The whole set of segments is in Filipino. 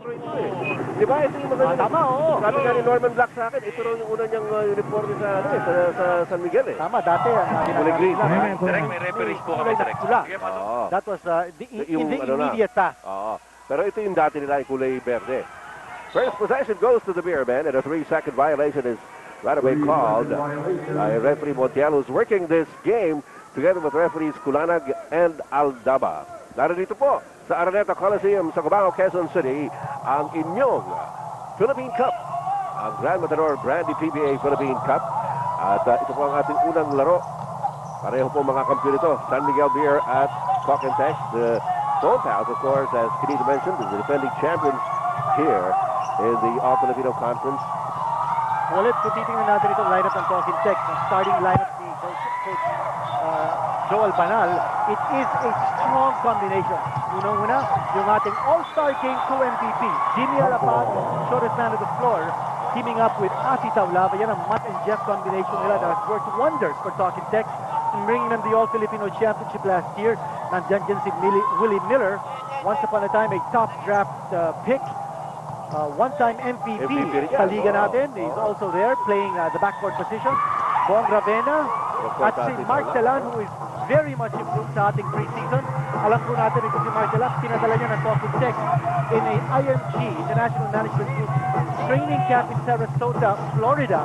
train ito eh. Di ba? Ito yung mga... Tama, oo. Sabi nga ni Norman Black sa akin, ito raw yung una niyang uniforme sa, sa San Miguel eh. Tama, dati ang Kulay green. Direct, may referees po kami direct. Sige, Pato. That was in the immediate past. Oo. Pero ito yung dati nila, yung kulay berde. First possession goes to the Beermen, and a 3-second violation is right away called by referee Montiel, who's working this game together with referees Kulanag and Aldaba. Narito po sa Araneta Coliseum sa Cubao, Quezon City, ang inyong Philippine Cup, ang Grand Matador Brandy PBA Philippine Cup. At ito po ang ating unang laro. Pareho po mga kampiyon ito, San Miguel Beer at Talk and Text. The PhonePals, of course, as Kenita mentioned, is the defending champions here in the All-Filipino Conference. Ulit, kung titingnan natin itong lineup ng Talk and Text, ang starting lineup ni Coach Joel Banal, it is a strong combination. Unang-una, yung ating All-Star Game 2 MVP, Jimmy Alapag, shortest man of the floor, teaming up with Asi Taulava. Yan ang Matt and Jeff combination nila that has worked wonders for Talk and Text in bringing them the All-Filipino Championship last year. Nandyan dyan si Willie Miller, once upon a time a top draft pick, one-time MVP sa liga natin. He's also there playing the backcourt position. Bong Ravena at si Mark Telan, who is very much improved sa ating preseason. Alam po natin ito si Mark Telan, pinadala niya ng Talk and Text in a IMG, International Management Group, training camp in Sarasota, Florida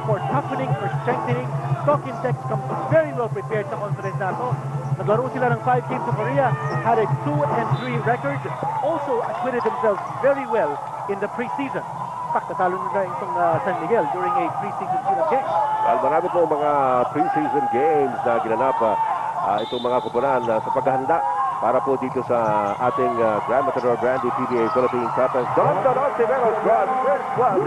for toughening, for strengthening. Talk and Text comes very well prepared sa conference na ito. Naglaro sila ng 5 games sa Korea, had a 2-3 record, also acquitted themselves very well in the preseason. In fact, natalo nila itong San Miguel during a preseason season game. Well, marami po mga preseason games na ginanap itong mga kupunan sa paghahanda para po dito sa ating Grand Matador Brandy PBA Philippine Cup. And Don Tiveros draws first blood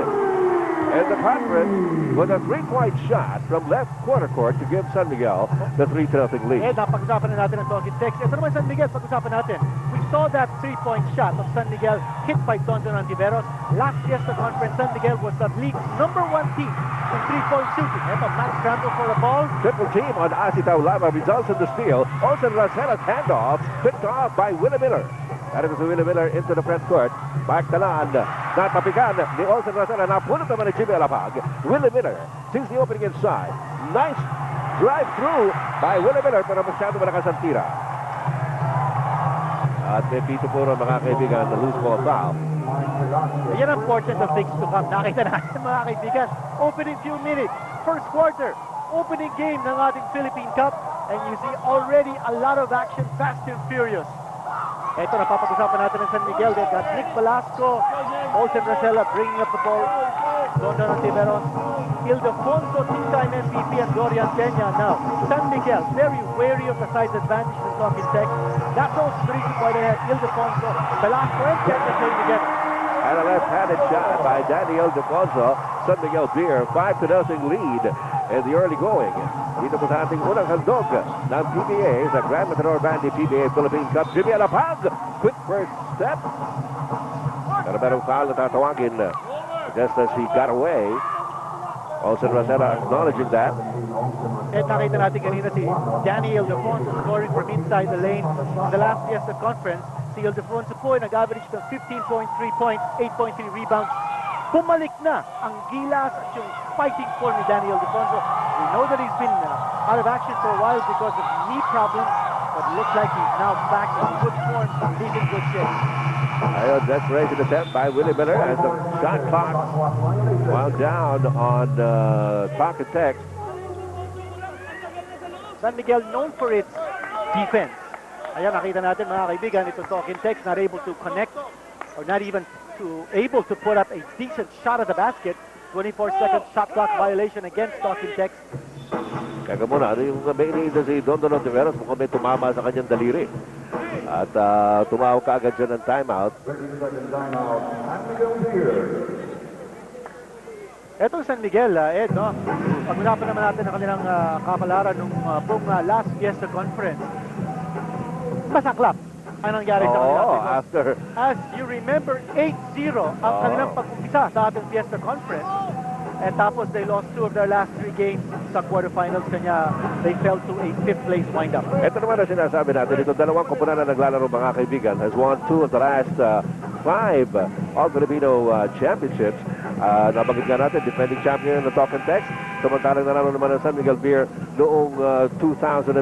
in the conference with a 3-point shot from left corner court to give San Miguel the 3-0 lead. Napag-usapan na natin ang Talk and Text. Ito naman San Miguel, pag-usapan natin. We saw that 3-point shot of San Miguel hit by Don Tiveros. Last year's conference, San Miguel was the league's #1 team in 3-point shooting. Ito, Matt scramble for the ball. Triple team on Asi Taulava results in the steal. Also, Rosela's handoff picked off by Willie Miller. That is Willie Miller into the front court. Back Talan, natapigan ni Olsen Rosela. Napulot naman ni Jimmy Alapag. Willie Miller sees the opening inside. Nice drive through by Willie Miller, pero masyado malakas ang tira. At may pito po rin mga kaibigan na loose ball foul. Yan ang portion of things to come. Nakita natin mga kaibigan. Opening few minutes. First quarter. Opening game ng ating Philippine Cup. And you see already a lot of action, fast and furious. Ito, napapag-usapan natin ng San Miguel. They've got Nick Velasco, Olsen Rosela bringing up the ball. Don Tiveros, Ildefonso, two-time MVP, and Dorian Peña. Now, San Miguel, very wary of the size advantage in Talk and Text. That's also the reason why they had Ildefonso, Velasco, and Peña playing together. And a left-handed shot by Daniel Ildefonso. San Miguel Beer, 5-0 lead in the early going. Dito po sa ating unang handog ng PBA sa Grand Matador Brandy PBA Philippine Cup. Jimmy Alapag, quick first step. Pero merong foul na tatawagin just as he got away. Olsen Rosela acknowledging that. At nakita natin kanina si Daniel Ildefonso scoring from inside the lane in the last Fiesta Conference. Si Ildefonso po ay nag-average ng 15.3 points, 8.3 rebounds. Bumalik na ang gilas at yung fighting form ni Daniel Ildefonso. We know that he's been out of action for a while because of knee problems, but it looks like he's now back in good form. He's in good shape. Ayun, desperation attempt by Willie Miller as the shot clock wound down on Talk and Text. San Miguel known for its defense. Ayan, nakita natin mga kaibigan, ito Talk and Text not able to connect or not even able to put up a decent shot at the basket. 24-second shot clock violation against Talk and Text. Kaya muna, ano yung may iniinda si Don Tiveros, mukhang may tumama sa kanyang daliri. At tumawag ka agad siya ng timeout. Etong San Miguel, Ed, no? Pag-usapan naman natin ang kanilang kapalaran nung buong last Fiesta Conference. Masaklap ang nangyari sa kanila. After. As you remember, 8-0 ang kanilang pag-umpisa sa ating Fiesta Conference. And tapos they lost 2 of their last 3 games sa quarterfinals, kanya they fell to a 5th place wind-up. Ito naman ang sinasabi natin. Ito dalawang kupunan na naglalaro mga kaibigan has won 2 of the last 5 All-Filipino Championships. Nabanggit nga natin, defending champion ng Talk and Text. Samantalang nanalo naman ng San Miguel Beer noong 2001.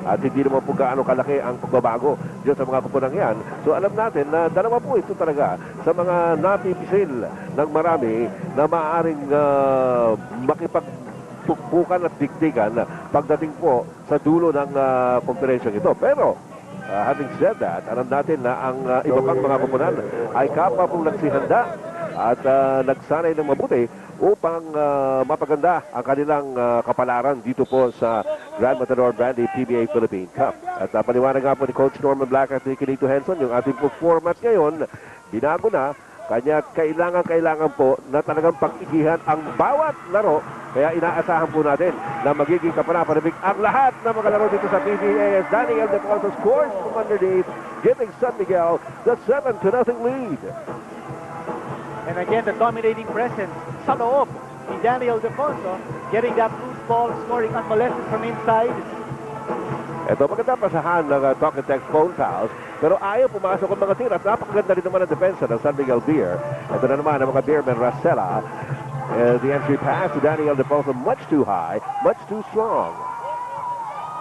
At hindi naman po gaano kalaki ang pagbabago dyan sa mga kupunang yan. So alam natin na dalawa po ito talaga sa mga napipisil ng marami na maaaring makipagpukpukan at dikdikan pagdating po sa dulo ng komperensyang ito. Pero having said that, alam natin na ang iba pang mga kupunan ay kapwa pong nagsihanda at nagsanay ng mabuti upang mapaganda ang kanilang kapalaran dito po sa Grand Matador Brandy PBA Philippine Cup. At paliwanag nga po ni Coach Norman Black at ni Kinito Henson, yung ating po format ngayon, binago na, kanya kailangan po na talagang pag-igihan ang bawat laro. Kaya inaasahan po natin na magiging kapanapanabik ang lahat ng mga laro dito sa PBA as Daniel Defonso scores from underneath, giving San Miguel the 7-0 lead. And again, the dominating presence sa loob ni Daniel Defonso, getting that loose ball, scoring unmolested from inside. Ito, maganda pasahan ng Talk and Text PhonePals, pero ayaw pumasok ang mga tira. Napakaganda rin naman ang depensa ng San Miguel Beer. Ito na naman ang mga Beermen Racela. The entry pass to Daniel Defonso, much too high, much too strong.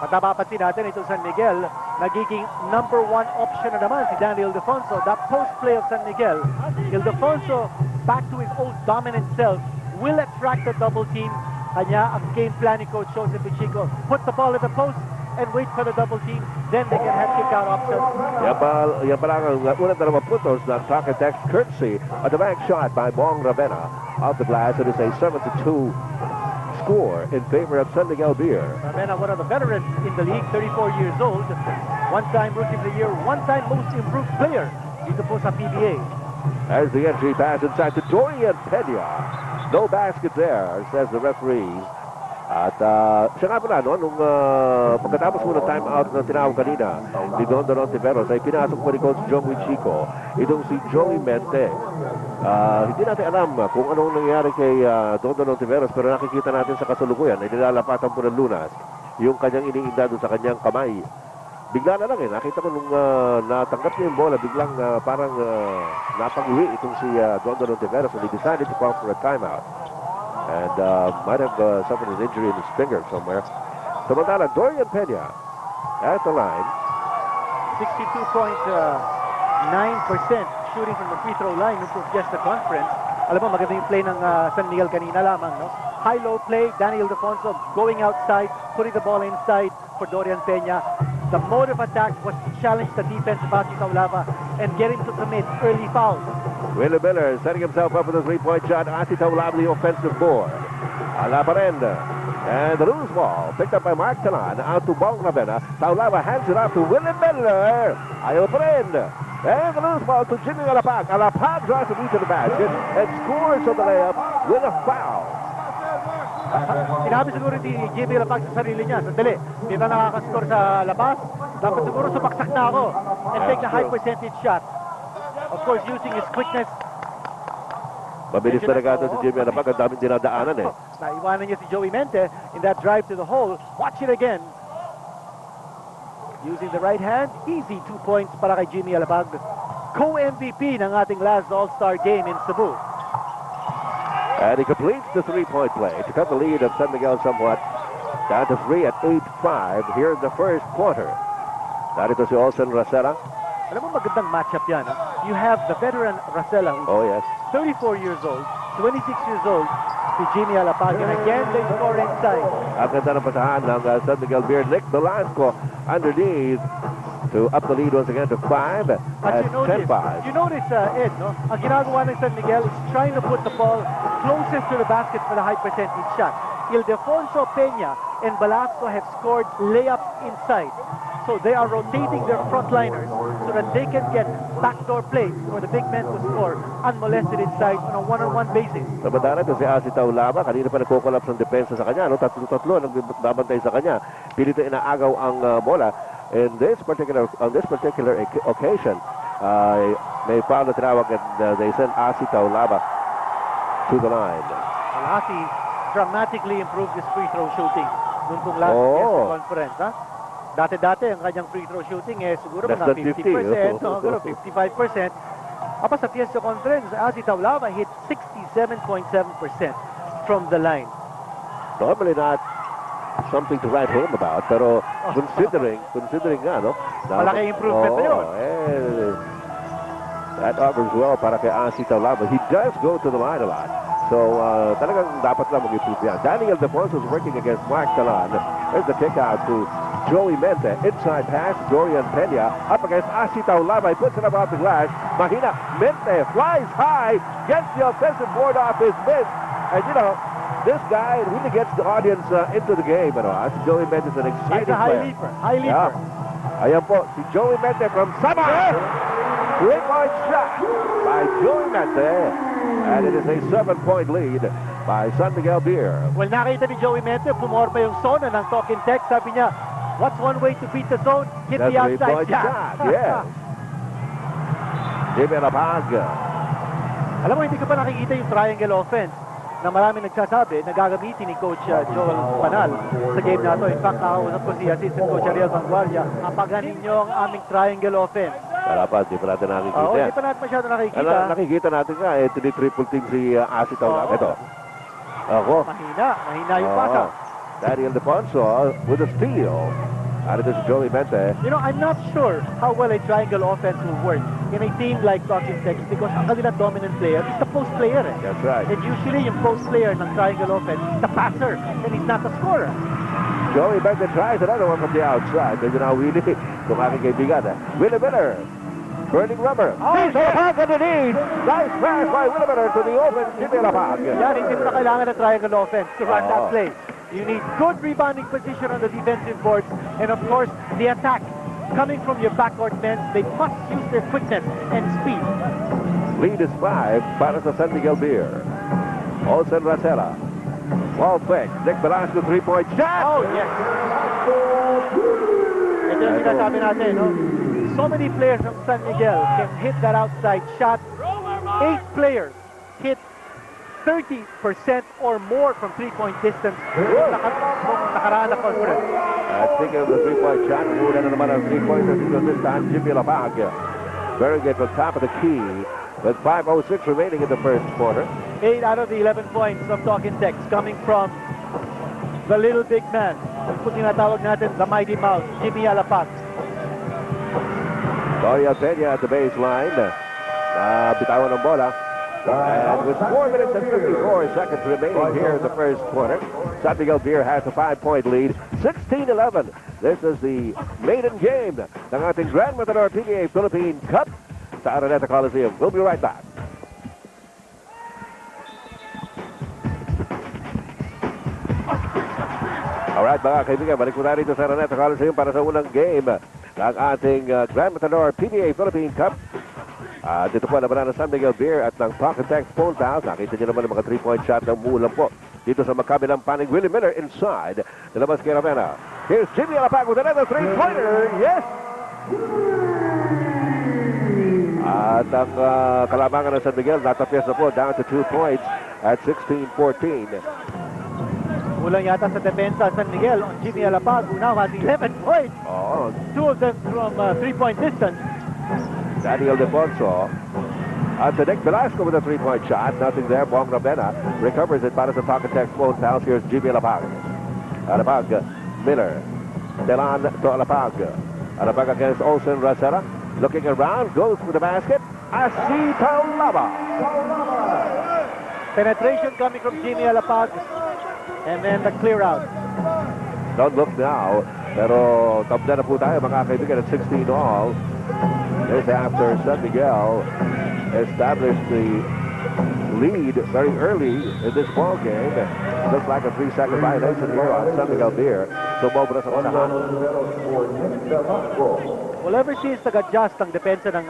Matapapansin natin itong San Miguel, nagiging number 1 option na naman si Daniel Defonso. That post play of San Miguel, Defonso back to his old dominant self, will attract the double team. Kanya ang game plan ni Coach Joseph Pichico. Put the ball at the post and wait for the double team, then they can have kick-out options. Yan pa lang ang unang dalawang puntos ng Talk and Text courtesy of the bank shot by Bong Ravenna off the glass. It is a 7-2 score in favor of San Miguel Beer. Ravenna, one of the veterans in the league, 34 years old, one-time Rookie of the Year, one-time Most Improved Player dito po sa PBA. As the entry pass inside to Dorian Peña. No basket there, says the referees. At siya nga pala, no, nung pagkatapos mo ng timeout na tinawag kanina ni Don Tiveros, ay pinasok mo ni Coach Joey Chico itong si Joey Mente. Hindi natin alam kung anong nangyari kay Don Tiveros, pero nakikita natin sa kasalukuyan ay nilalapatan po ng lunas yung kanyang iniinda doon sa kanyang kamay. Bigla na lang nakita ko nung natanggap niya yung bola, biglang parang napag-uwi itong si Don Tiveros, and he decided to call for a timeout. And might have suffered an injury in his finger somewhere. Samantala, Dorian Peña at the line. 62.9% shooting from the free throw line nung just the conference. Alam mo, maganda yung play ng San Miguel kanina lamang, no? High-low play, Daniel Defonso going outside, putting the ball inside for Dorian Peña. The mode of attack was to challenge the defense of Ati Taulava and get him to commit early fouls. Willie Miller setting himself up with a three-point shot. Ati Taulava, the offensive board. Ala pa rin. And the loose ball picked up by Mark Talan out to Bong Ravenna. Taulava hands it off to Willie Miller. Ayaw pa rin. And the loose ball to Jimmy Alapag. Alapag draws the lead to the basket and scores on the layup with a foul. Sinabi siguro ni Jimmy Alapag sa sarili niya, sandali, hindi na nakakascore sa labas. Dapat siguro sumaksak na ako and take the high percentage shot. Of course, using his quickness. Mabilis talaga ito si Jimmy Alapag. Ang daming dinadaanan Naiwanan niya si Joey Mente in that drive to the hole. Watch it again. Using the right hand, easy 2 points para kay Jimmy Alapag. Co-MVP ng ating last All-Star game in Cebu. And he completes the three-point play to cut the lead of San Miguel somewhat down to 3 at 8-5 here in the first quarter. Narito si Olsen Racela. Alam mo, magandang matchup yan. You have the veteran Racela, who's 34 years old, 26 years old, si Jimmy Alapag. And again, they score inside. Ang ganda ng pasahan ng San Miguel Beer. Nick Velasco underneath to up the lead once again to 5 at 10-5. You notice, Ed, no? Ang ginagawa ng San Miguel is trying to put the ball closest to the basket for the high percentage shot. Ildefonso, Peña, and Velasco have scored layups inside. So they are rotating their frontliners so that they can get backdoor plays for the big men to score unmolested inside on a one-on-one basis. Samantala ito si Ati Taulava, kanina pa nagkukolaps ng depensa sa kanya, no? Tatlo nagbabantay sa kanya. Pilito inaagaw ang bola. On this particular occasion, may foul na tinawag and they send Ati Taulava to the line. Well, Ati dramatically improved his free throw shooting noong pong last year's conference, ha? Dati-dati, ang kanyang free throw shooting siguro mga 50%, siguro 55%. Apa sa Fiesta Conference, Asi Taulava hit 67.7% from the line. Normally not something to write home about, pero considering nga, no? Malaki improvement na yun. That offers well para kay Asi Taulava. He does go to the line a lot. So, talagang dapat lang mag-improve yan. Daniel Defonso is working against Mark Talan. There's the kick out to Joey Mente. Inside pass, Dorian Peña. Up against Asi Taulava. He puts it up off the glass. Mahina. Mente flies high. Gets the offensive board off his miss. And, you know, this guy really gets the audience into the game. Joey Mente is an exciting He's a high player. leaper. High leaper. Yeah. Ayan po, si Joey Mente from Samar. 3-point shot by Joey Mente. And it is a 7-point lead by San Miguel Beer. Well, nakita ni Joey Mente, pumorma yung zone ng Talking Tech. Sabi niya, what's one way to beat the zone? Hit the outside shot. Yes. Jimmy Lapag. Alam mo, hindi ko pa nakikita yung triangle offense na marami nagsasabi na gagamitin ni Coach Joel Banal sa game na to. In fact, nakausap ko si Assistant Coach Ariel Vanguardia. Apaganin nyo ang aming triangle offense. Wala pa, di pa natin nakikita. Oo, di pa natin masyado nakikita. Nakikita natin nga, tini-triple team si Asi Taulava. Ito. Ako. Mahina yung pasa. Daniel Defonso with a steal. Out of this Joey Mente. You know, I'm not sure how well a triangle offense will work in a team like Talking Tech because ang kanilang dominant player is the post player. That's right. And usually yung post player ng triangle offense is the passer and he's not the scorer. Joey Mente tries another one from the outside. Medyo na Willie, kung aking kaibigan. Willie Miller. Burning rubber. Oh, He's Lapag underneath. Nice pass by Willie Miller to the open Jimmy Lapag. Yan, hindi mo na kailangan ng triangle offense to run that Oo. play. You need good rebounding position on the defensive boards and of course the attack coming from your backcourt men. They must use their quickness and speed. Lead is 5 para sa San Miguel Beer. Olsen Racela. Ball fake. Nick Velasco 3-point shot. Oh, yes. Ito yung sinasabi natin, no? So many players from San Miguel can hit that outside shot. 8 players hit 30% or more from 3-point distance nung nakaraan na conference. Speaking of the 3-point shot, muna na naman ang 3-pointers dito this time, Jimmy Lapag. Very good from top of the key with 5:06 remaining in the first quarter. 8 out of the 11 points of Talking Tex coming from the little big man. Kung tinatawag natin, the mighty mouse, Jimmy Alapag. Dorian Peña at the baseline. Bitawan ng bola. And with 4 minutes and 54 seconds remaining here in the first quarter, San Miguel Beer has a 5-point lead, 16-11. This is the maiden game ng ating Grand Matador PBA Philippine Cup sa Araneta Coliseum. We'll be right back. Alright mga kaibigan, balik muna rito sa Araneta Coliseum para sa unang game ng ating Grand Matador PBA Philippine Cup. Dito po naman ng San Miguel Beer at ng Pocket Text PhonePals. Nakita nyo naman ang mga 3-point shot ng muulan po. Dito sa magkabilang panig, Willie Miller inside. Nilabas kay Ravena. Here's Jimmy Alapag with another 3-pointer. Yes! At ang kalamangan ng San Miguel, natapyas na po down to 2 points at 16-14. Kulang yata sa depensa San Miguel on Jimmy Alapag, who now has 11 points. Oh. 2 of them from 3-point distance. Daniel Defonso. To Nick Velasco with a 3-point shot. Nothing there. Bong Ravena recovers it para sa Pocket Text PhonePals. Here's Jimmy Alapag. Alapag, Miller. Delan to Alapag. Alapag against Olsen Racela. Looking around, goes for the basket. Asi Taulava. Penetration coming from Jimmy Alapag. And then the clear out. Don't look now. Pero top na po tayo mga kaibigan at 16 all. This after San Miguel established the lead very early in this ball game. Looks like a 3-second violation here on San Miguel Beer. So Bobra sa unahan. Well, ever since nag-adjust ang depensa ng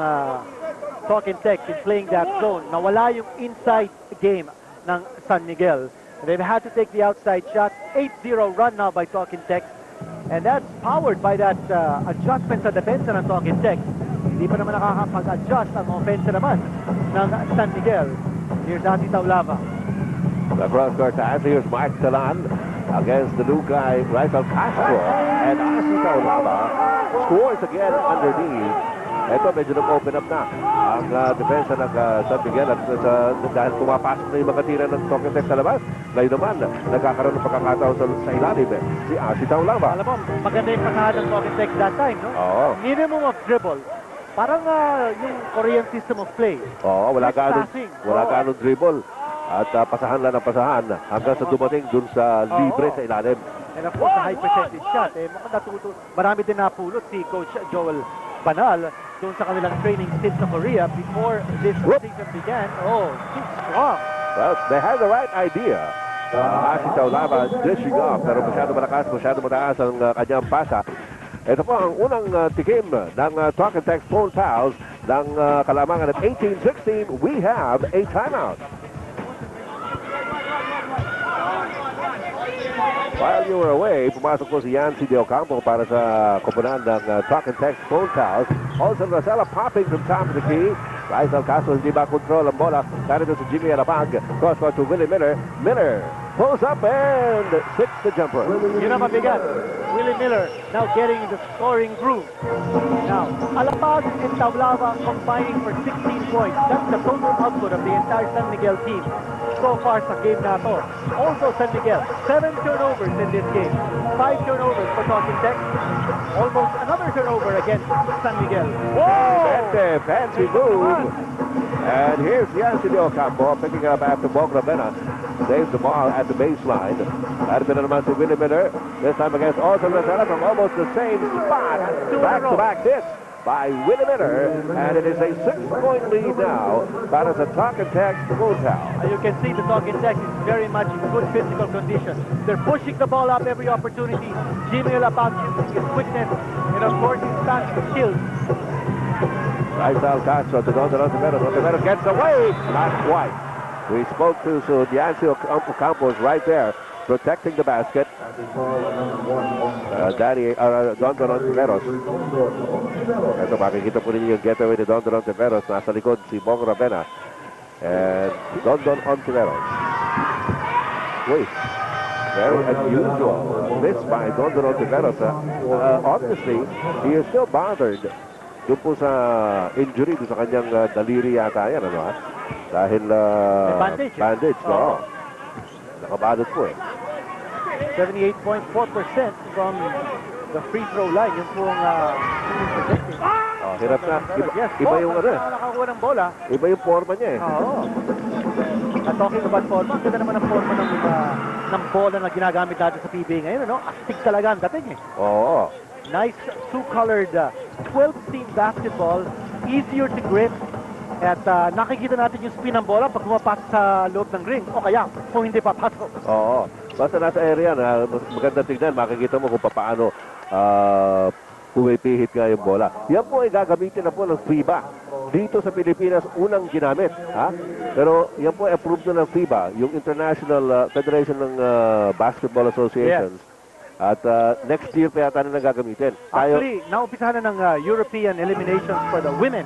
Talking Tex in playing that zone, nawala yung inside game ng San Miguel. They've had to take the outside shot. 8-0 run now by Talking Tex. And that's powered by that adjustment sa depensa ng Talking Tex. Hindi pa naman nakakapag-adjust ang offense naman ng San Miguel. Here's Asi Taulava. The cross-court pass. Here's Mark Talan against the new guy, Rafael Castro. And Asi Taulava scores again underneath. Ito, medyo nag-open up na ang depensa ng San Miguel at dahil pumapasok na yung mga tira ng Talking Text sa labas. Ngayon naman, nagkakaroon ng pagkakataon sa ilalim. Si Taulava. Alam mo, maganda yung pasahan ng Talking Text that time, no? Oo. Minimum of dribble. Parang yung Korean system of play. Oo, wala Passing. gaanong dribble. At pasahan lang ng pasahan hanggang sa dumating dun sa libre sa ilalim. And of course, the high percentage shot. Marami din napulot si Coach Joel Banal doon sa kanilang training stint sa Korea before this season began. Oh, he's strong. Well, they had the right idea. Si Taulava dishing off, pero masyado malakas, masyado mataas ang kanyang pasa. Ito po ang unang tikim ng Talk and Text PhonePals ng kalamangan at 18-16. We have a timeout. While you were away, pumasok po si Yancy De Ocampo para sa koponan ng Talk and Text PhonePals. Also, Rosella popping from top of the key. Rizal Castro hindi ba control ang bola. Narito si Jimmy Alapag. Cross-court to Willie Miller. Miller pulls up and sits the jumper. Yun ang mabigat. Willie Miller now getting in the scoring groove. Now, Alapag and Taulava combining for 16 points. That's the total output of the entire San Miguel team so far sa game na to. Also, San Miguel, 7 turnovers in this game. 5 turnovers for Talking Text. Almost another turnover against San Miguel. Whoa! Fancy move. And here's Yancy De Ocampo picking it up after Bogravena saves the ball at the baseline. Narito na naman si Willie Miller. This time against Alton Rosella from almost the same spot. Back-to-back hits by Willie Miller. And it is a 6-point lead now para sa Talk and Text PhonePals. You can see the Talk and Text is very much in good physical condition. They're pushing the ball up every opportunity. Jimmy Alapag using his quickness and of course his fast skills. Rizal Castro to Don Rosevero. Rosevero gets away. Not quite. We spoke to Yancy Ocampo right there, protecting the basket. Don Rosevero. Ito, makikita po ninyo yung getaway ni Don Rosevero. Nasa likod si Bong Ravena. And Don Ontiveros. Wait. Very unusual. Miss by Don Ontiveros. Obviously, he is still bothered. Doon po sa injury, doon sa kanyang daliri yata yan, ano ha? Dahil bandage, no? Nakabalot po eh. 78.4% from the free throw line. Yung pong hirap na. Iba yung ano eh. Nakakuha ng bola. Iba yung forma niya eh. Oo. At talking about forma, ganda naman ang forma ng bola na ginagamit natin sa PBA ngayon, ano? Astig talaga ang dating eh. Oo. Nice two-colored 12-team basketball, easier to grip. At nakikita natin yung spin ng bola pag pumapasok sa loob ng ring. O kaya, kung hindi papasok. Oo. Basta nasa area na maganda tignan, makikita mo kung paano pumipihit nga yung bola. Yan po ay gagamitin na po ng FIBA. Dito sa Pilipinas, unang ginamit. Ha? Pero yan po ay approved na ng FIBA, yung International Federation ng Basketball Associations. Yes. At next year pa yata na gagamitin. Actually, naumpisahan na ng European eliminations for the women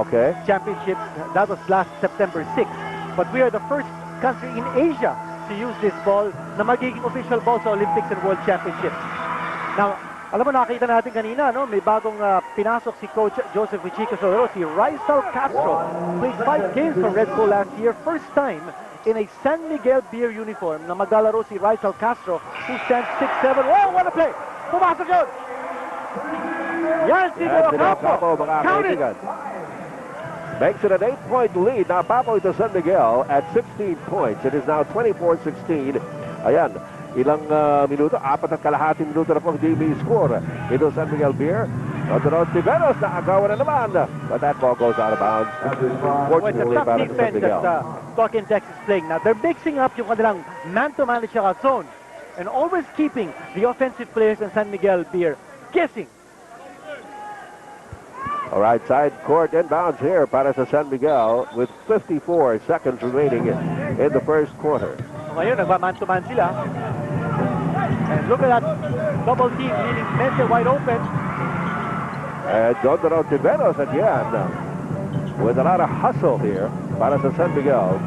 okay. championship. That was last September 6. But we are the first country in Asia to use this ball na magiging official ball sa Olympics and World Championships. Now, alam mo, nakita natin kanina, no? May bagong pinasok si Coach Joseph Vichico Solero, si Rizal Castro. Played 5 games for Red Bull last year. First time in a San Miguel Beer uniform na maglalaro si Rizal Castro, who stands 6'7". Oh, what a play! Pumasok yun! Yan si De Ocampo. Count it! Makes it an 8-point lead. Now, Papo to San Miguel at 16 points. It is now 24-16. Ayan, ilang minuto, 4 at kalahating minuto na po hindi may score. Ito San Miguel Beer. Noong Tiberos na agawan na naman. But that ball goes out of bounds. Fortunately, para sa San Miguel. Talk and Text is playing now. They're mixing up yung kanilang man-to-man at saka zone. And always keeping the offensive players in San Miguel Beer guessing. All right, side court inbounds here para sa San Miguel with 54 seconds remaining in the first quarter. Ngayon, nagba-man-to-man sila. And look at that double team leaving Mente wide open. And Dondero Tiberos again with a lot of hustle here para sa San Miguel.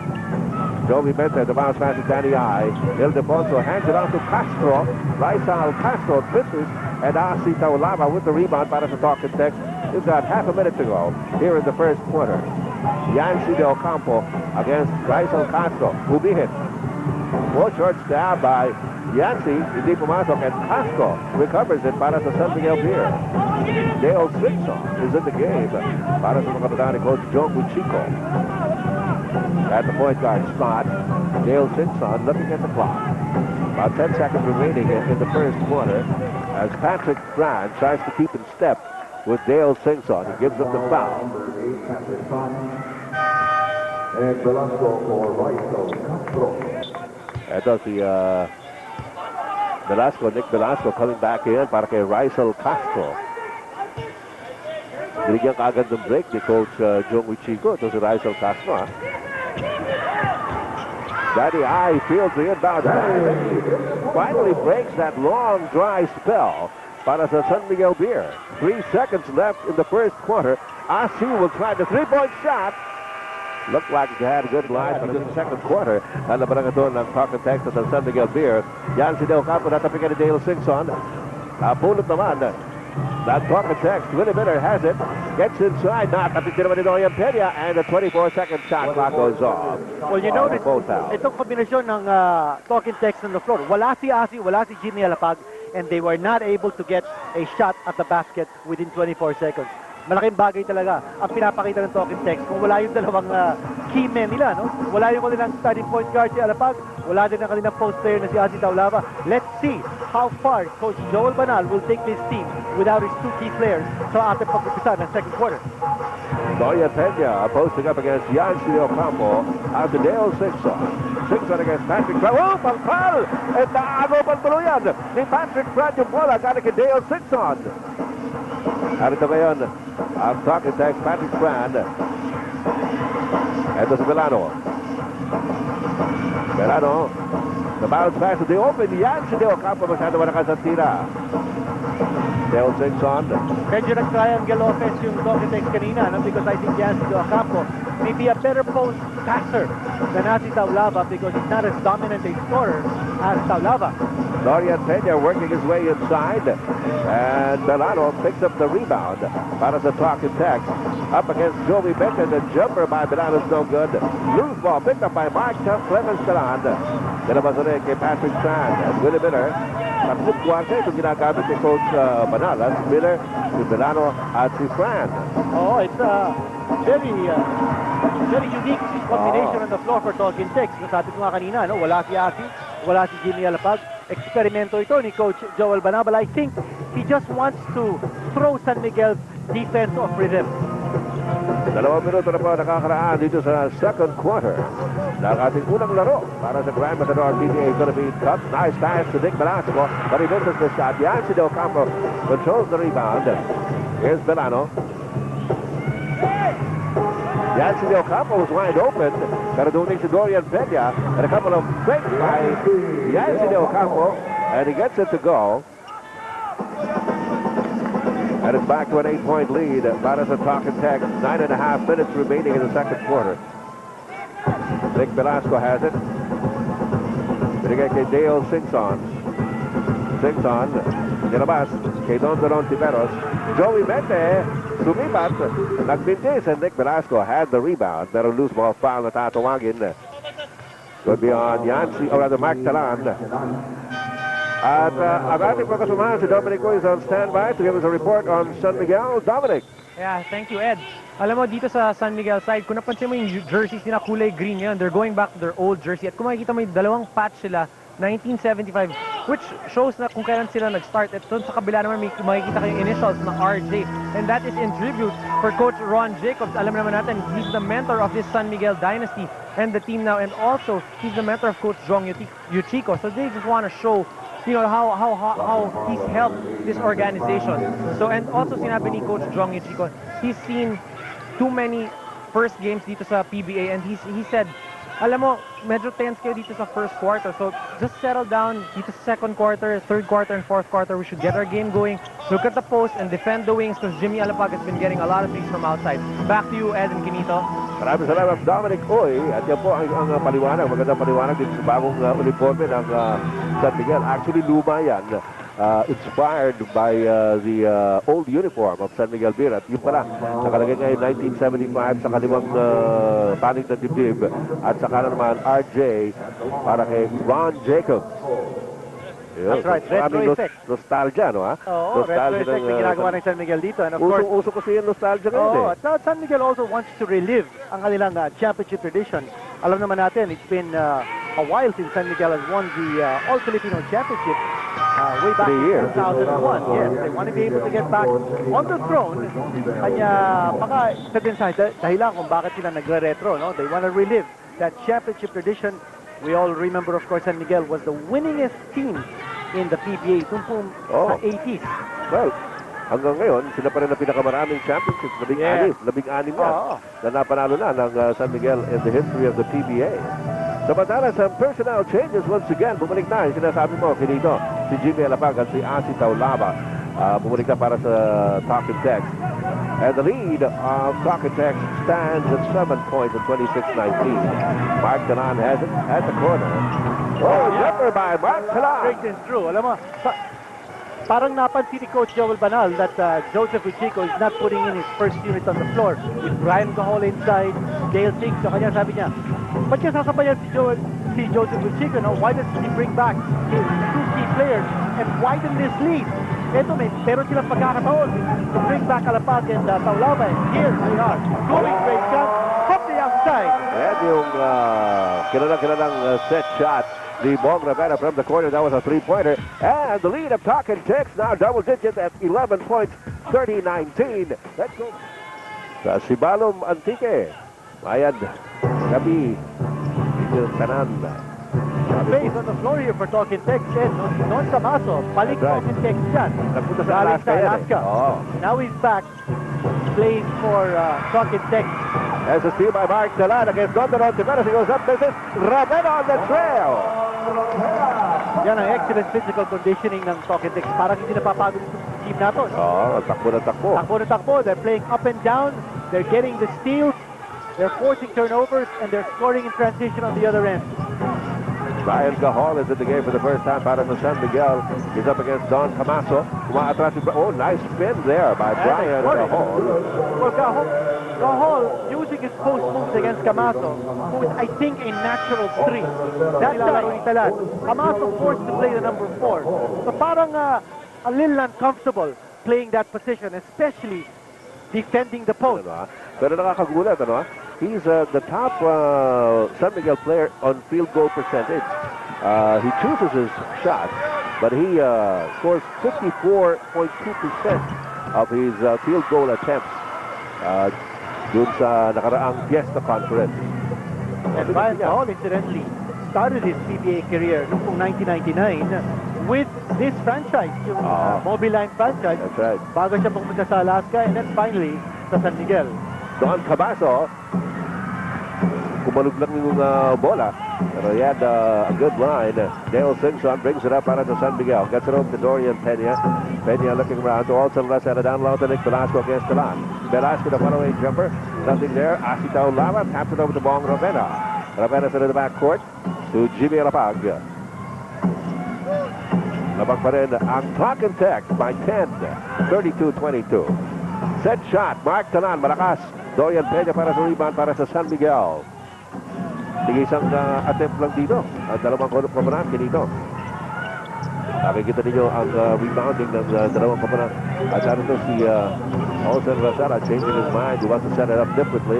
Joey Mente, the bounce pass to Danny I. Ildefonso hands it on to Castro. Rizal Castro misses. And Asi Taulava with the rebound para sa Talk and Text We've got half a minute to go here in the first quarter. Yancy Del Campo against Rizal Castro. Humihit. Full short stab by Yancy. Hindi pumasok, and Castro recovers it para sa San Miguel Beer. Dale Simpson is in the game para sa mga kapitan ni Coach Joe Chico. At the point guard spot, Dale Simpson looking at the clock. About 10 seconds remaining in the first quarter as Patrick Brand tries to keep in step with Dale Simpson. He gives up the foul. And Velasco for Rizal Castro. That does the Nick Velasco coming back in para kay Rizal Castro. Binigyan kaagad ng break ni Coach Joe Chico. Ito si Rizal Castro. Daddy I fields the inbound. Finally breaks that long dry spell para sa San Miguel Beer. 3 seconds left in the first quarter. Asi will try the three-point shot. Looked like he had a good line for the second quarter. Nalabarang ito ng talk and text ng San Miguel Beer. Yan si Del Campo, natapikan ni Dale Simpson. Pulot naman. That talk and text, Willie Miller has it. Gets inside, natapikan naman ni Dorian Peña, and the 24-second shot clock goes off. Well, you know, itong kombinasyon ng talk and text on the floor. Wala si Asi, wala si Jimmy Alapag, and they were not able to get a shot at the basket within 24 seconds. Malaking bagay talaga ang pinapakita ng talking text. Kung wala yung dalawang key men nila, no? Wala yung kanilang starting point guard si Alapag, wala din ang kanilang post player na si Asi Taulava. Let's see how far Coach Joel Banal will take this team without his two key players sa ating pag-upisa ng second quarter. Dorian Peña posting up against Yancy Del Campo out to Dale Simpson. Simpson against Patrick Brad. Oh, pangkal! At naago pagtuluyan ni Patrick Brad yung bola galing kay Dale Simpson. At ito ngayon, ang talking text, Patrick Brand. Ito si Milano. Milano, the bounce pass to the open. Yancy Del Campo masyado malakas ang tira. Dale Simpson. Medyo nag-triangle offense yung talking text kanina, no? Because I think Yancy Del Campo may be a better post passer than Asi Taulava because he's not as dominant a scorer as Taulava. Dorian Peña working his way inside, and Milano picks up the rebound. Para sa talk and text. Up against Joey Benton. The jumper by Milano's no good. Loose ball picked up by Mark Clemens Talan. Nilabas rin kay Patrick Strand and Willie Miller. Tatlong kwarta itong ginagamit ni Coach Banal. Si Miller, si Milano, at si Strand. Oh, it's a very unique combination on the floor for talking text. Nasabi ko nga kanina, no? Wala si Asi, wala si Jimmy Alapag. Eksperimento ito ni Coach Joel Banal. I think he just wants to throw San Miguel's defense off rhythm. 2 minuto na po nakakaraan dito sa second quarter ng ating unang laro para sa Grand Matador PBA Philippine Cup. Nice pass to Nick Velasco, but he misses the shot. Yancy Del Campo controls the rebound. Here's Milano. Yancy Del Campo was wide open, pero doon si Dorian Peña, and a couple of fakes by Yancy Del Campo, and he gets it to go. And it's back to an 8-point lead. Para sa talk and text. 9.5 minutes remaining in the second quarter. Nick Velasco has it. Binigay kay Dale Simpson. Simpson, nilabas kay Don Tiveros. Joey Mente, sumipat. Nagbintis, and Nick Velasco had the rebound. Pero loose ball foul na tatawagin. Could be on Yancy, or rather Mark Talan. At ang ating pagkasumahan, si Dominic is on standby to give us a report on San Miguel. Dominic. Yeah, thank you, Ed. Alam mo, dito sa San Miguel side, kung napansin mo yung jerseys nila kulay green ngayon, they're going back to their old jersey. At kung makikita mo yung dalawang patch sila, 1975, which shows na kung kailan sila nag-start. At doon sa kabila naman, may makikita kayong initials na RJ. And that is in tribute for Coach Ron Jacobs. Alam naman natin, he's the mentor of this San Miguel dynasty and the team now. And also, he's the mentor of Coach Jong Yuchiko. So they just want to show how he's helped this organization. So, and also sinabi ni Coach Jong Yuchiko, he's seen too many first games dito sa PBA, and he said, alam mo, medyo tense kayo dito sa first quarter. So, just settle down dito sa second quarter, third quarter, and fourth quarter. We should get our game going, look at the post, and defend the wings because Jimmy Alapag has been getting a lot of threes from outside. Back to you, Ed and Kinito. Maraming salamat, Dominic Oy. At yan po ang paliwanag, magandang paliwanag dito sa bagong uniforme ng San Miguel. Actually, luma yan. inspired by the old uniform of San Miguel Beer. At yun pala, nakalagay ngayon 1975 sa kaliwang panig ng dibdib. At sa kanan naman, RJ para kay Ron Jacobs. That's right, retro effect. Nostalgia, no ha? Oo, retro effect yung ginagawa ng San Miguel dito. And of course, uso kasi yung nostalgia ngayon at San Miguel also wants to relive ang kanilang championship tradition. Alam naman natin, it's been a while since San Miguel has won the All-Filipino Championship way back 3 years. in 2001. Yes, they want to be able to get back on the throne. Kanya, baka isa din sa dahilan kung bakit sila nagre-retro, no? They want to relive that championship tradition. We all remember, of course, San Miguel was the winningest team in the PBA noong po sa 80s. Well, hanggang ngayon, sila pa rin ang pinakamaraming championships. Labing-anim yan na napanalo na ng San Miguel in the history of the PBA. Samantala, some personnel changes once again. Bumalik na yung sinasabi mo, Kinito, si Jimmy Alapag at si Asi Taulaba. Bumalik na para sa Talking Text. And the lead of Talking Text stands at 7 points at 26-19. Mark Talan has it at the corner. Oh, jumper by Mark Talan. Straight and true. Alam mo, parang napansin ni Coach Joel Banal that Joseph Uchico is not putting in his first unit on the floor. With Brian Cahol inside, Dale Singh. So kanya sabi niya, ba't niya sasabayan si Joseph Uchico? No? Why doesn't he bring back his two key players and widen this lead? Ito pero silang pagkakataon to bring back Alapag and Taulaba. Here they are, going straight shot from the outside. And yung kilalang set shot, the Bong Rivera from the corner, that was a three-pointer. And the lead of Talking Text now double digit at 11 points, 30-19. Let's go. Sa Sibalom Antique, Mayad, Gabi, Miguel Tanan. Base on the floor here for Talking Text. Non Samaso, balik Talking Text dyan. Nagpunta sa Alaska. Now he's back playing for Talking Text. As a steal by Mark Talan against Gondaron Tiberos. He goes up, this is Ravena on the trail. Yan ang excellent physical conditioning ng Talking Text. Parang hindi napapagod yung team nato. Takbo na takbo. Takbo na takbo. They're playing up and down. They're getting the steals. They're forcing turnovers and they're scoring in transition on the other end. Brian Cahol is in the game for the first time para sa San Miguel. He's up against Don Camaso. Umaatras si nice spin there by Brian Cahol. Well, Cahol using his post moves against Camaso, who is, I think, a natural 3. That's nilalaro ni Talan. Camaso forced to play the number 4. So parang a little uncomfortable playing that position, especially defending the post. Pero nakakagulat, He's the top San Miguel player on field goal percentage. He chooses his shots, but he scores 54.2% of his field goal attempts dun sa nakaraang Fiesta Conference. And Brian Cahol, incidentally, started his PBA career noong 1999 with this franchise, yung Mobiline franchise. That's right. Bago siya pumunta sa Alaska and then finally sa San Miguel. Don Cabaso, kumalog lang yung bola. Pero he had a good line. Dale Singson brings it up para to San Miguel. Gets it over to Dorian Pena. Pena looking around to Olsen left side down low to Nick Velasco against Talan. Velasco the following jumper. Nothing there. Asitaw Lava taps it over to Bong Ravena. Ravena's into the backcourt to Jimmy Alapag. Labag pa rin ang Talking Text by 10. 32-22. Set shot. Mark Talan. Malakas. Dorian Pena para sa rebound para sa San Miguel. Sige isang attempt lang dito. Dalawang koponan dito. Nakikita ninyo ang rebounding ng dalawang koponan. At ano si Olsen Razala changing his mind. He wants to set it up differently.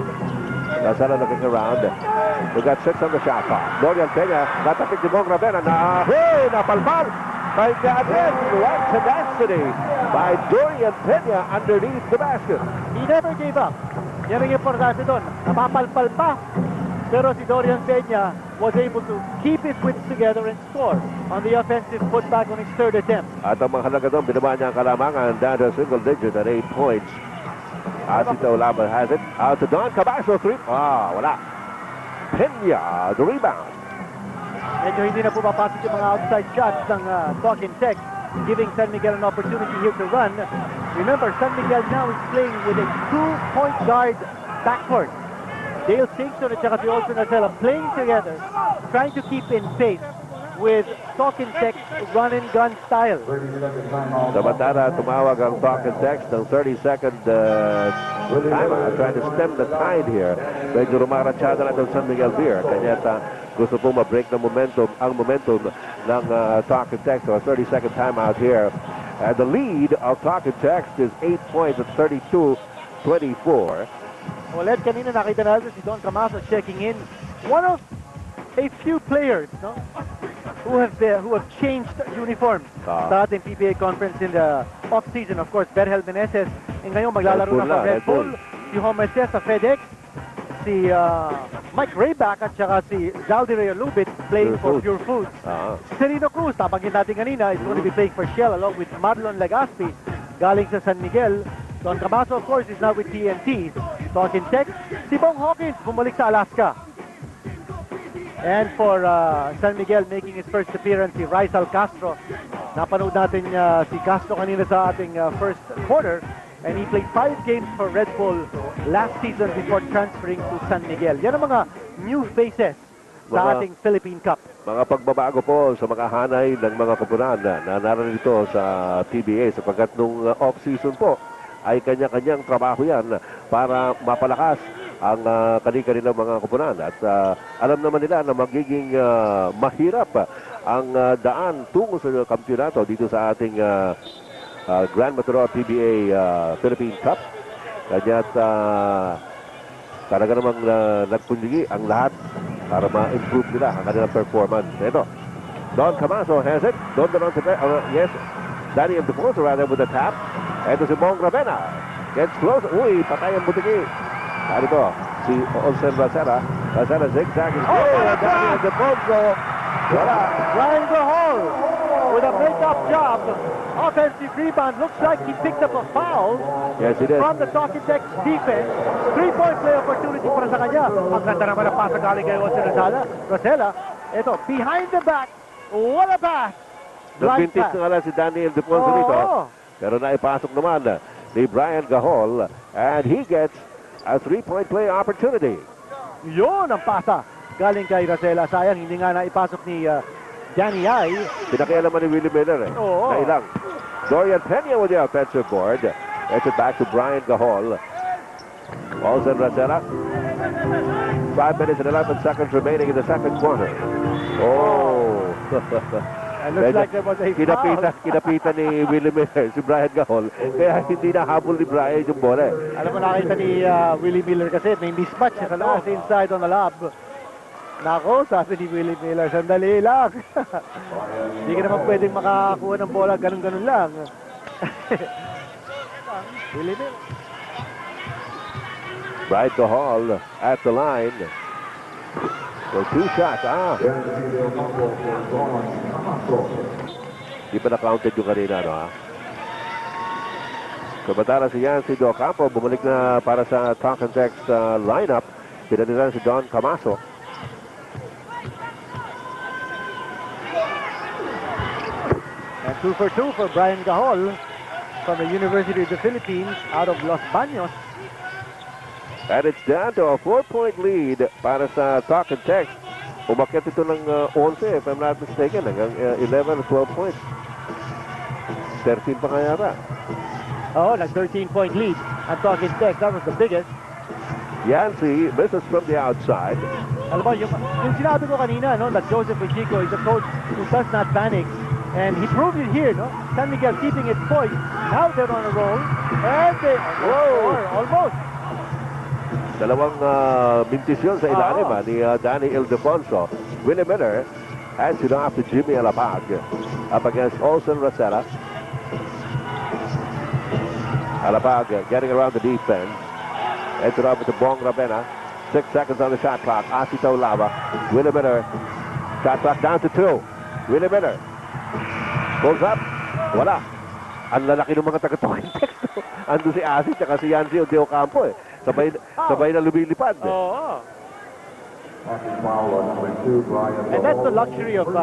Razala looking around. We got 6 on the shot clock. Dorian Pena natapik ni Bong Ravena na napalpal. By Gabriel, right tenacity by Dorian Pena underneath the basket. He never gave up. Yan ang importante doon. Napapalpal pa. Pero si Dorian Pena was able to keep his wits together and score on the offensive putback on his third attempt. At ang mahalaga doon, binaba niya ang kalamangan down to a single digit at 8 points. Asito Lamba has it. Out to Don Cabaso, 3. Wala. Pena, the rebound. Medyo hindi na pumapasok yung mga outside shots ng Talking Text, giving San Miguel an opportunity here to run. Remember, San Miguel now is playing with a 2-point guard backcourt. Dale Singson at saka si Olsen Razala playing together, trying to keep in pace with talk and text run and gun style. Samantala, tumawag ang talk and text ng 30-second timeout, trying to stem the tide here. Medyo rumaratsyada na ng San Miguel Beer. Kanya gusto po ma-break ng ang momentum ng talk and text. So a 30-second timeout here. And the lead of talk and text is 8 points at 32-24. Ulit kanina nakita natin si Don Camaso checking in. One of a few players, no, who have changed uniforms sa ating PBA conference in the off-season. Of course, Berhel Meneses, ngayon maglalaro na sa Red Bull. Si Homerses sa FedEx, si Mike Rayback at saka si Zaldi Lubit playing for Pure Foods. Serino Cruz, tabanggit natin kanina, is going to be playing for Shell along with Marlon Legaspi, galing sa San Miguel. Don Camaso, of course, is now with TNT. Talking text, si Bong Hawkins, bumalik sa Alaska. And for San Miguel, making his first appearance, si Rizal Castro. Napanood natin si Castro kanina sa ating first quarter. And he played 5 games for Red Bull last season before transferring to San Miguel. Yan ang mga new faces sa ating Philippine Cup. Mga pagbabago po sa mga hanay ng mga koponan na narito sa PBA sapagkat nung off-season po ay kanya-kanyang trabaho yan para mapalakas ang kanilang mga koponan. At alam naman nila na magiging mahirap ang daan tungo sa kampyonato dito sa ating Grand Maturo PBA Philippine Cup. Kanya talaga namang nagpunjigi ang lahat para ma-improve nila ang kanilang performance. Ito, Don Camaso has it. Yes, Danny Ildefonso rather with the tap. Ito si Bong Ravena. Gets close. Uy, patay ang butiki. Narito, si Olsen Racera. Racera zigzagging. Danny Ildefonso. Wala. Ryan Gahol with a make-up job. Offensive rebound. Looks like he picked up a foul. Yes, he did. From the Talking Text defense. 3-point play opportunity para sa kanya. Ang ganda naman ang pasa galing kay Olsen Racela. Ito, behind the back. What a pass. Nagbintis na nga si Danny Ildefonso rito. Pero naipasok naman ni Brian Gahol. And he gets a 3-point play opportunity. Yun ang pasa. Galing kay Racela. Sayang, hindi nga naipasok ni Danny Ay. Pinakialaman ni Willie Miller Nailang. Dorian Peña with the offensive board. Gets it back to Brian Gahol. Olsen Racela. 5 minutes and 11 seconds remaining in the second quarter. It looks like there was a foul. Kinapitan ni Willie Miller si Brian Gahol. Kaya hindi nahabol ni Brian yung bola. Alam mo, nakita ni Willie Miller kasi may mismatch sa loob. Inside on the lob. Nako, sabi ni Willie Miller, sandali lang. Hindi ka naman pwedeng makakuha ng bola, ganun-ganun lang. Willie Miller. Brian Gahol at the line. So 2 shots. Di pa na-counted yung kanina, no, ha? Samantala si Yancy Docampo, bumalik na para sa Talk and Text lineup. Pinanilan si Don Camaso. And 2 for 2 for Brian Gahol from the University of the Philippines out of Los Baños. And it's down to a 4-point lead para sa Talk and Text. Umakyat ito ng 11, if I'm not mistaken. Hanggang 11 or 12 points. 13 pa kaya ba? Like 13-point lead. And Talk and Text, that was the biggest. Yancy misses from the outside. Alam mo, yung sinabi ko kanina, no, that Joseph Ujico is a coach who does not panic. And he proved it here, no? San Miguel keeping it poised. Now they're on a roll. And they almost. Dalawang mintisyon sa ilalim ni Danny Ildefonso. Willie Miller hands it off to Jimmy Alapag up against Olsen Racela. Alapag getting around the defense. Hands it off to Bong Ravena. 6 seconds on the shot clock. Asito Lava. Willie Miller. Shot clock down to 2. Willie Miller pulls up. Wala. Ang lalaki ng mga taga-talking text. Ando si Asi at si Yancy Ocampo eh. Sabay na lumilipad. And that's the luxury of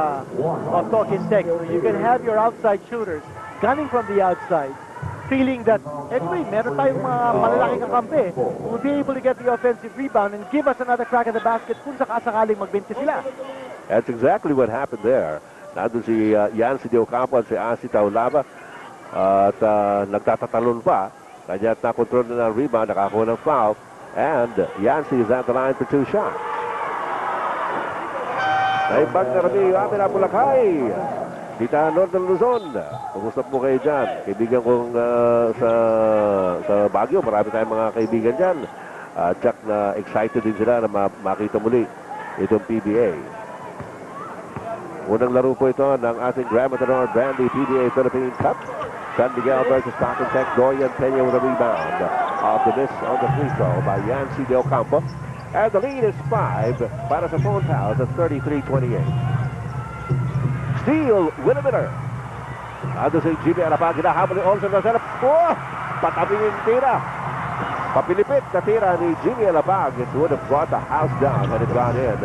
Talking Text. You can have your outside shooters gunning from the outside, feeling that anyway, meron tayong mga malalaking kakampi. We'll be able to get the offensive rebound and give us another crack at the basket kung sakasakaling magbinti sila. That's exactly what happened there. Nandun si Yancy De Ocampo at si Asi Taulava. At nagtatatalon pa. Kanya at nakontrol na ng rebound, nakakuha ng foul. And Yancy is at the line for 2 shots. Naibag na rami yung amin na Pulakay. Dita Northern Luzon. Kumusta po kayo dyan? Kaibigan kong sa Baguio, marami tayong mga kaibigan dyan. Jack na excited din sila na makita muli itong PBA. Unang laro po ito ng ating Grand Matador Brandy PBA Philippine Cup. San Miguel versus Stockton Tech. Dorian Peña with a rebound off the miss on the free throw by Yancy De Ocampo. And the lead is 5 para sa PhonePals at 33-28. Steal, Winnebitter. Ando si Jimmy Alapag, hinahabol ni Olsen na sarap. Oh! Patabing yung tira. Papilipit na tira ni Jimmy Alapag. It would have brought the house down had it gone in.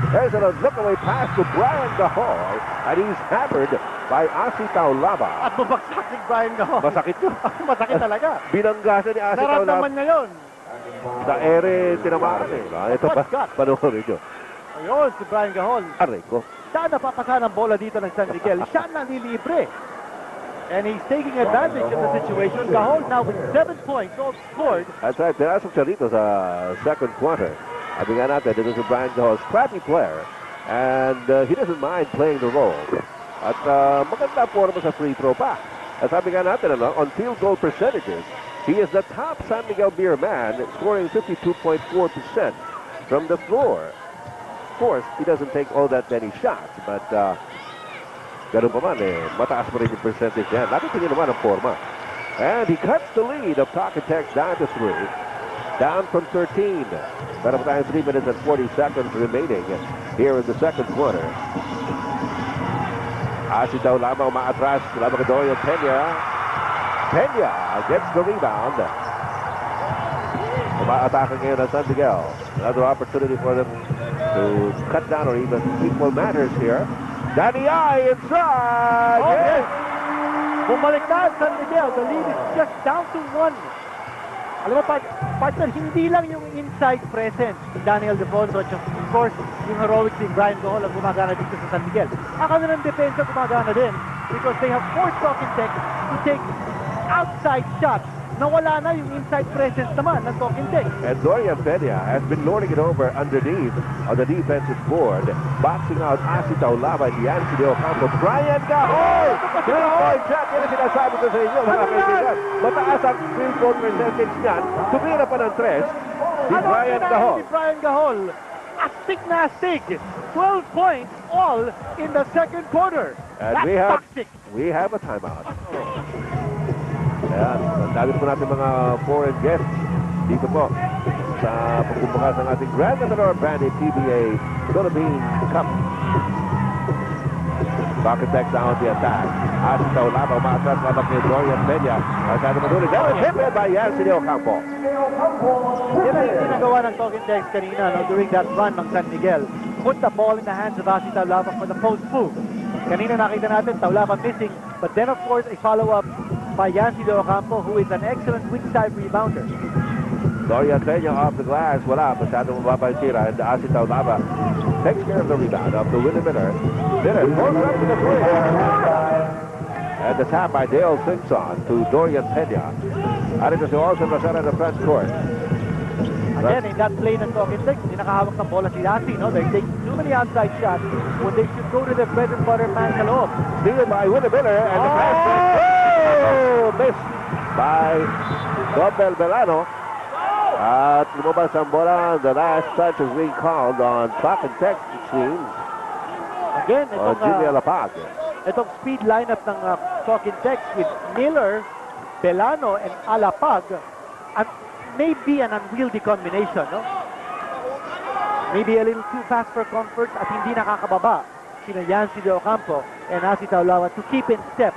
There's a look-away pass to Brian Gahol, and he's hammered by Asi Taulava. At bumagsak si Brian Gahol. Masakit yun. Masakit talaga. Binanggasan ni Asi Sarap Taulava. naman ngayon. Sa ere, tinamaan eh. Ito pa, panoorin nyo. Ayun, si Brian Gahol. Aray ko. Saan napapasa ng bola dito ng San Miguel? Siya nalilibre. And he's taking advantage of the situation. Gahol now with 7 points, all scored. That's right. Pinasok siya rito sa second quarter. Sabi nga natin, dito si Brian Gahol, scrappy player. And he doesn't mind playing the role. At maganda po naman sa free throw pa. At sabi nga natin, on field goal percentages, he is the top San Miguel Beerman, scoring 52.4% from the floor. Of course, he doesn't take all that many shots, but ganun pa man mataas pa rin yung percentage yan. Nakitingin naman ang forma. And he cuts the lead of Talk and Text down to 3. Down from 13. Meron pa tayong 3 minutes and 40 seconds remaining here in the second quarter. Asi daw lamang umaatras. Lamang Dorian Peña. Peña gets the rebound. Umaatake ngayon ang San Miguel. Another opportunity for them to cut down or even equal matters here. Danny I inside. Oh, yes. Bumalik na San Miguel. The lead is just down to 1. Alam mo, partner, hindi lang yung inside presence ni Daniel Defonso at of course, yung heroics ni Brian Gahol ang gumagana dito sa San Miguel. Akala ng depensa gumagana din because they have forced Talking Tech to take outside shots na wala na yung inside presence naman ng Talking Tech. And Dorian Peña has been lording it over underneath on the defensive board, boxing out Asi Taulava and Yancy De Ocampo. Brian Gahol! 3-point shot! Yan ang sinasabi ko sa inyo, mga kaibigan. Mataas ang field goal percentage niyan. Tumira pa ng 3. Si Brian Gahol. Si Brian Gahol. Astig na astig. 12 points all in the second quarter. And that's toxic. We have a timeout. Ayan, dami po natin mga foreign guests dito po sa pagbubukas ng ating Grand Matador Brandy PBA Philippine Cup. Talking Tech down the attack. Asi Taulava, umatras labang kay Dorian Peña. Masyado madulit. That was hit by Yancy De Ocampo. Yan ang ginagawa ng Talking Tech kanina during that run ng San Miguel. Put the ball in the hands of Asi Taulava for the post move. Kanina nakita natin Taulava missing, but then of course a follow-up by Yancy De Ocampo, who is an excellent weak side rebounder. Dorian Peña off the glass. Wala. Masyadong mababa yung tira. And Asi Taulava takes care of the rebound of the Winnebitter. Dinner goes up to the 3. And the tap by Dale Simpson to Dorian Peña. At ito si Olsen Rosera in the front court. Again, in that play ng Talking Tech, hindi nakahawak ng bola si Yancy. They're taking too many outside shots when they should go to the bread and butter man sa loob. Steal by Winnebitter. And the pass missed by Dobel Belano. At lumabas ang bola. The last touch is being called on Talk and Text, it seems. Again, Jimmy Alapag. itong speed lineup ng Talking Text with Miller, Belano, and Alapag. And maybe an unwieldy combination, no? Maybe a little too fast for comfort at hindi nakakababa sina Yancy De Ocampo and Asi Taulava to keep in step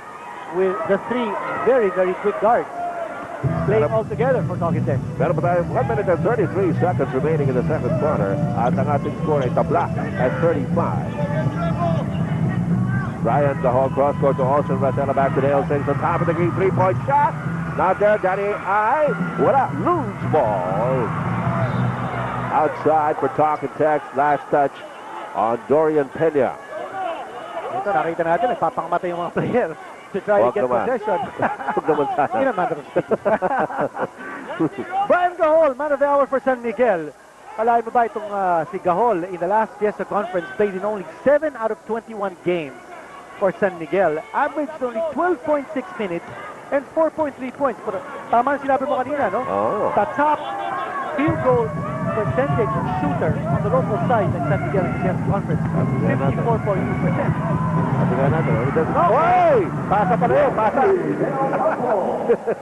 with the 3 very, very quick guards playing all together for Talking Tech. Meron pa tayo 1 minute and 33 seconds remaining in the second quarter. At ang ating score ay tabla at 35. Brian Gahol cross court to Olsen Rosella back to Dale Sings on top of the green 3-point shot. Not there, Danny I. Wala, loose ball. Outside for Talk and Text. Last touch on Dorian Peña. Ito, nakita natin, nagpapangmatay yung mga player to try to Huwag get naman. possession. Huwag naman sana. Yun ang matter of speaking. Brian Gahol, man of the hour for San Miguel. Kalahin mo ba itong si Gahol in the last Fiesta Conference played in only 7 out of 21 games for San Miguel. Averaged only 12.6 minutes and 4.3 points. Pero tama ang sinabi mo kanina, no? Oo. The top field goal percentage shooter on the local side ng San Miguel in the Fiesta Conference. 54.2%. Sabi nga natin, it doesn't... No. Oy! Pasa pala yun, pasa.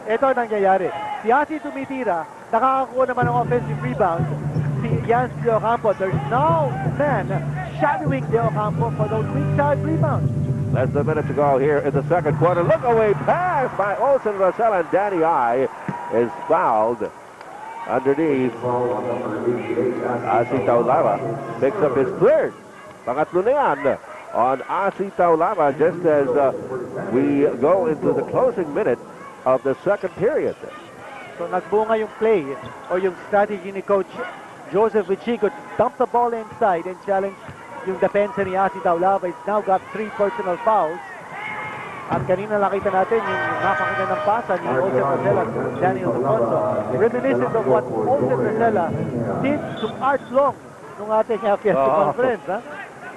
Ito ang nangyayari. Si Asi tumitira, nakakakuha naman ng offensive rebound. Si Jans De Ocampo, there's no man shadowing De Ocampo for those weak side rebounds. Less than a minute to go here in the second quarter. Look away pass by Olsen Rosella, and Danny I is fouled underneath. Asi Taulava picks up his third. Pangatlo na yan on Asi Taulava just as we go into the closing minute of the second period. So nagbunga yung play or yung strategy ni Coach Joseph Vichico to dump the ball inside and challenge yung depensa ni Asi Taulava. He's now got 3 personal fouls. At kanina nakita natin yung napakita ng pasa ni Olsen Rosella to Daniel Alfonso. Reminiscent of what Olsen Rosella did to Art Long nung ating Fiesta Conference. Ha?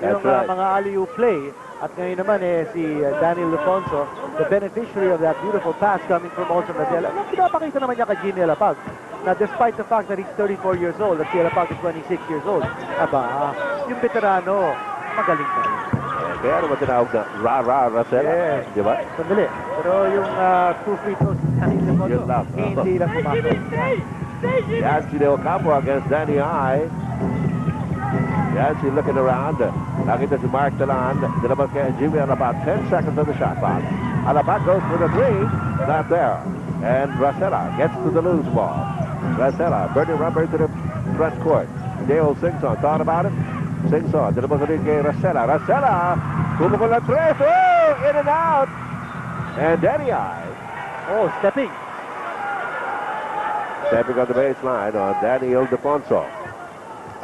Yung right. mga alley-oop play. At ngayon naman si Daniel Alfonso, the beneficiary of that beautiful pass coming from Olsen Rosella. Pinapakita naman niya kay Jimmy Alapag na despite the fact that he's 34 years old at si Alapag is 26 years old, yung veterano, magaling na rin. Kaya naman tinawag na Ra-Ra Rosella. Yes. Di ba? Sandali. Pero yung 2 free throws ni Daniel Alfonso, Yun lang. hindi lang pumasok. Yancy De Ocampo against Danny I. Yancy looking around. Nakita si Mark Talan. Dinabas kay Jimmy on about 10 seconds of the shot clock. Alabat goes for the 3. Not there. And Rosella gets to the loose ball. Rosella, Bernie Rumber to the front court. Dale Singson thought about it. Singson, dinabas ulit kay Rosella. Rosella, kumukul na 3. Oh, in and out. And Danny I. Oh, stepping on the baseline on Daniel Defonso.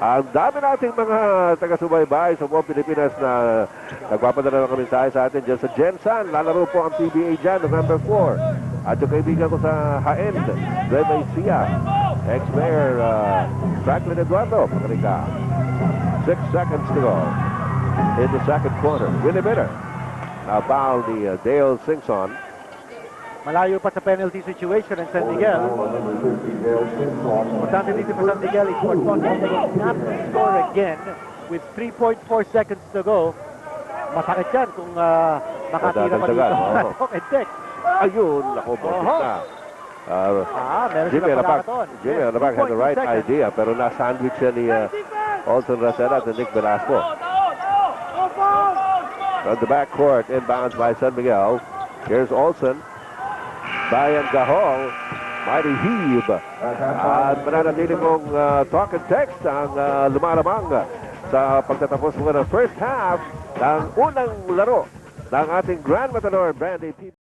Ang dami nating mga taga-subaybay sa buong Pilipinas na nagpapadala ng mensahe sa atin dyan sa Jensan. Lalaro po ang PBA dyan, November 4. At yung kaibigan ko sa Haend, Nueva Ecija, ex-mayor Franklin Eduardo, Pakarika. 6 seconds to go in the second quarter. Willie Miller. Now foul ni Dale Singson. Malayo pa sa penalty situation ng San Miguel. Importante dito for San Miguel is for Tony not to score again with 3.4 seconds to go. Masakit yan kung makatira pa dito. Ayun, ako, boses na. Meron Jimmy sila Alapag pagkakataon. had the right 2.2 seconds. idea, pero na-sandwich siya ni Olsen Rosella at Nick Velasco. From the backcourt, inbounds by San Miguel. Here's Olsen. Brian Gahol, mighty heave. At mananatili mong talk and text ang lumalamang sa pagtatapos mo ng first half ng unang laro ng ating Grand Matador Brandy